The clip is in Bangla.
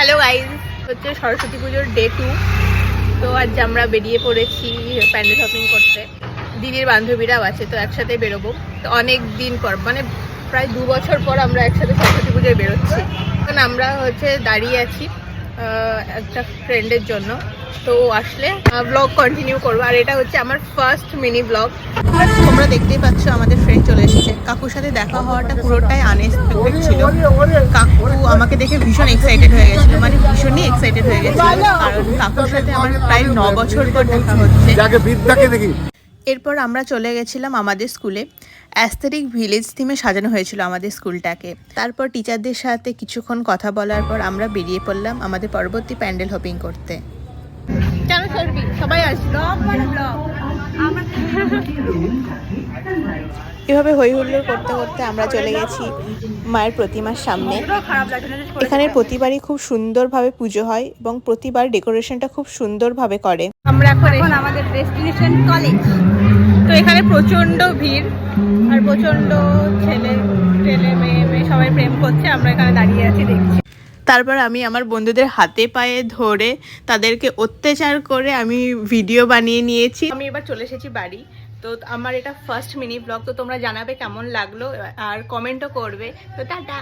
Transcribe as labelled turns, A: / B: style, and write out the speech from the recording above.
A: হ্যালো গাইজ, হচ্ছে সরস্বতী পুজোর ডে 2। তো আজ আমরা বেরিয়ে পড়েছি প্যান্ডেল শপিং করতে। দিদির বান্ধবীরাও আছে, তো একসাথে বেরোবো। তো অনেক দিন পর, মানে প্রায় 2 বছর পর আমরা একসাথে সরস্বতী পুজোয় বেরোচ্ছি। এখন আমরা দাঁড়িয়ে আছি একটা ফ্রেন্ডের জন্য। তো আসলে ব্লগ কন্টিনিউ করবো। আর এটা হচ্ছে আমার ফার্স্ট মিনি ব্লগ। তোমরা দেখতেই পাচ্ছ আমাদের ফ্রেন্ড চলে এসেছে। কাকুর সাথে দেখা হওয়াটা পুরোটাই আনএক্সপেক্টেড ছিল। কাকু আমাকে দেখে ভীষণ এক্সাইটেড হয়ে গেছিল, মানে ভীষণই এক্সাইটেড হয়ে গেছিল, কারণ কাকুর সাথে আমার প্রায় 9 বছর পর দেখা হচ্ছে। এরপর আমরা চলে গেছিলাম আমাদের স্কুলে। অ্যাস্থেটিক ভিলেজ থিমে সাজানো হয়েছিল আমাদের স্কুলটাকে। তারপর টিচারদের সাথে কিছুক্ষণ কথা বলার পর আমরা বেরিয়ে পড়লাম আমাদের পরবর্তী প্যান্ডেল হপিং করতে। কেন চলবি, সবাই আসলো। এভাবে হই হুল্লোড় করতে করতে আমরা চলে গেছি মায়ের প্রতিমার সামনে। এখানের প্রতিবারই খুব সুন্দরভাবে পুজো হয় এবং প্রতিবার ডেকোরেশনটা খুব সুন্দরভাবে করে। আমরা এখন আমাদের ডেস্টিনেশন কলেজ। তো এখানে প্রচন্ড ভিড় আর প্রচন্ড ছেলে মেয়ে সবাই প্রেম করছে। আমরা এখানে দাঁড়িয়ে আছি, দেখছি। তারপর আমি আমার বন্ধুদের হাতে পায়ে ধরে তাদেরকে অত্যাচার করে আমি ভিডিও বানিয়ে নিয়েছি। আমি এবার চলে এসেছি বাড়ি। তো আমার এটা ফার্স্ট মিনি ব্লগ। তো তোমরা জানাবে কেমন লাগলো আর কমেন্টও করবে। তো টাটা।